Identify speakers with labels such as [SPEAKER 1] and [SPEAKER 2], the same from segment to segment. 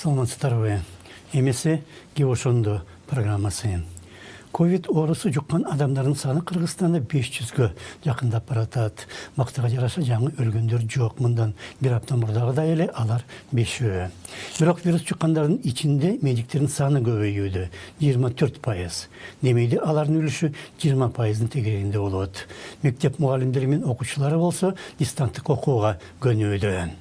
[SPEAKER 1] Саламатсыздарбы. Эмесе Геошондо программасы. Ковид орусы жұққан адамдардың саны Қырғызстанда 500-ге жақындап баратат. Мақтыға жараша жаңы өлгендер жоқ. Мұндан бір апта мұрдағыда еле алар 5-ө. Бірақ вирус жұққандардың içinde медиктердің саны көбейюді 24%. Демейді алардың үліші 20%-ның тегерегінде болады. Мектеп мұғалімдері мен оқушылары болса дистанттық оқуға көнüydü.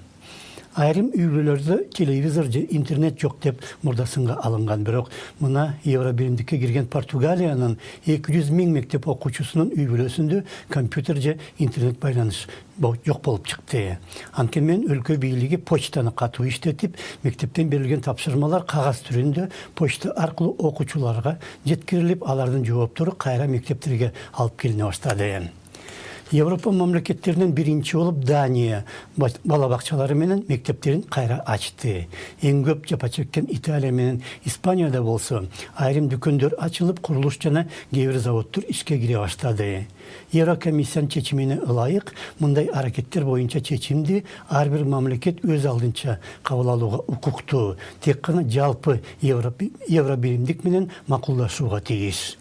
[SPEAKER 1] Айрым үйлерді телевизор же интернет жоқ деп мұрдасынға алынған. Бірақ мұна Евробиримдікке кірген Португалияның 200 000 мектеп оқушысының үйлесінде компьютер же интернет байланыш жоқ болып шықты. Анкенмен өлкө бийлиги почтаны катуу иштетип, мектептен берилген тапшырмалар кагаз түрүндө почта аркылуу окуучуларга жеткирилип, алардын жооптору кайра мектептерге алып келине баштады. Европа мамлекеттеринен биринчи болуп Дания бала бакчалары менен мектептерин кайра ачты. Эң көп жапа чеккен Италия менен Испанияда болсо, айрым дүкөндөр ачылып, курулуш жана кээ бир заводдор ишке кире баштады. Еврокомиссиянын чечимине ылайык, мындай аракеттер боюнча чечимди ар бир мамлекет өз алдынча кабыл алууга укуктуу. Тек гана жалпы Евробиримдик менен макулдашууга тийиш.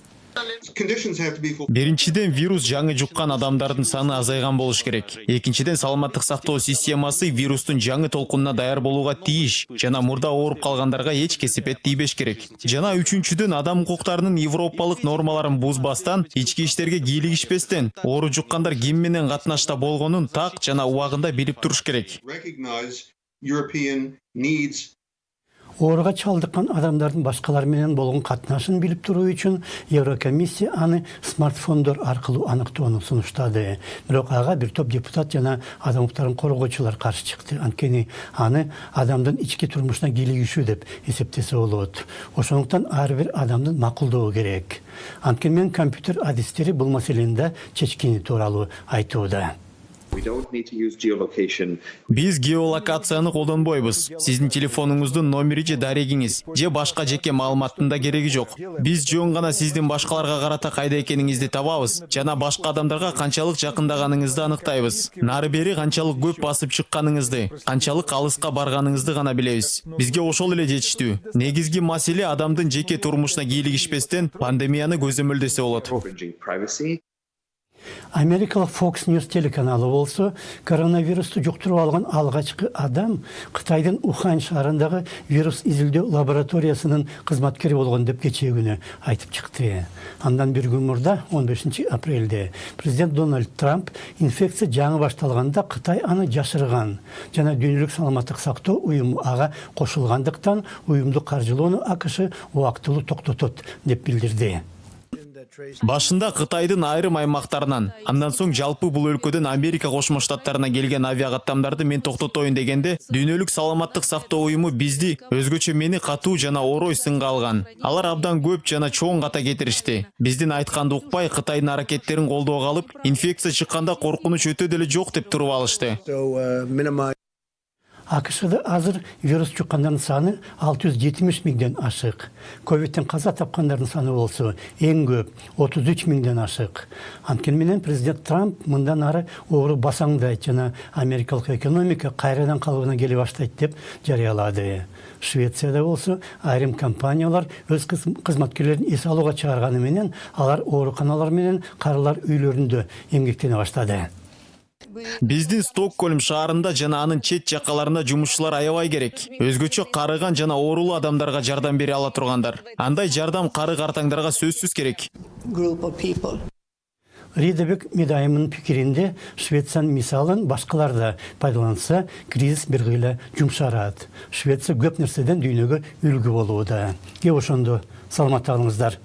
[SPEAKER 2] Биринчиден вирус жаңы жуккан адамдардын саны азайган болуш керек. Экинчиден саламаттык сактоо системасы вирустун жаңы толкунуна даяр болууга тийиш жана мурда ооруп калгандарга эч кесепет тийбеш керек. Жана үчүнчүдөн адам укуктарынын европалык нормаларын бузбастан, ички иштерге кийлигишпестен, оору жуккандар ким менен катнашта болгонун так жана убагында билип туруш керек.
[SPEAKER 1] Ооруга чалдыккан адамдардын башкалар менен болгон катнашын билип туруу үчүн Еврокомиссия аны смартфондор аркылуу аныктоону сунуштады. Бирок ага бир топ депутат жана адам укуктарын коргоочулар каршы чыкты. Анткени аны адамдын ички турмушуна кийлигишүү деп эсептесе болот. Ошондуктан ар бир адамдын макулдоо керек. Анткени мен компьютер адистери бул маселени чечкени тууралуу айтууда.
[SPEAKER 2] Биз геолокацияны колдонбойбуз. Сиздин телефонуңуздун номери же дарегиңиз же башка жеке маалыматтын да кереги жок. Биз жөн гана сиздин башкаларга карата кайда экениңизди табабыз жана башка адамдарга канчалык жакындаганыңызды аныктайбыз. Нары бери канчалык көп басып чыкканыңызды, канчалык алыска барганыңызды гана билебиз. Бизге ошол эле жетиштүү. Негизги маселе адамдын жеке турмушуна кийлигишпестен пандемияны көзөмөлдөсө болот.
[SPEAKER 1] Америкалық Fox News телеканалы болсо, коронавирусту жуктуруп алган алгачкы адам Кытайдын Ухань шаарындагы вирус изилдөө лабораториясынын кызматкери болгон деп кечээ күнү айтып чыкты. Андан бир күн мурда 15 апрелде президент Дональд Трамп инфекция жаңы башталганда Кытай аны жашырган жана Дүйнөлүк саламаттык сактоо уюму ага кошулгандыктан уюмду каржылоону АКШ убактылуу токтотот деп билдирди.
[SPEAKER 2] Башында Кытайдын айрым аймактарынан, андан соң жалпы бул өлкөдөн Америка Кошмо Штаттарына келген авиакаттамдарды мен токтотоюн дегенде, Дүйнөлүк саламаттык сактоо уюму бизди, өзгөчө мени катуу жана орой сынга алган. Алар абдан көп жана чоң ката кетиришти. Биздин айтканды укпай, Кытайдын аракеттерин колдоого алып, инфекция чыкканда коркунуч өтө деле жок деп туруп алышты.
[SPEAKER 1] АКШда азыр вирус жуккандардын саны 670 000ден ашык. Ковидтен каза тапкандардын саны болсо эң көп 33 000ден ашык. Анткени менен президент Трамп мындан ары оору басаңдайт жана америкалык экономика кайрадан калыбына келе баштайт деп жарыялады. Швецияда болсо айрым компаниялар өз кызматкерлерин эс алууга чыгарганы менен алар ооруканалар менен карылар үйлөрүндө эмгектене баштады.
[SPEAKER 2] Биздин Стокгольм шаарында жана анын чет жакаларында жумушчулар аябай керек. Өзгөчө карыган жана оорулуу адамдарга жардам бере ала тургандар. Андай жардам кары картаңдарга сөзсүз керек.
[SPEAKER 1] Ридебек Медайымын пикиринде Швециянын мисалын башкалар да пайдаланса, кризис бир кыйла жумшарат. Швеция көп нерседен дүйнөгө үлгү болууда. Ошондо саламатта калыңыздар.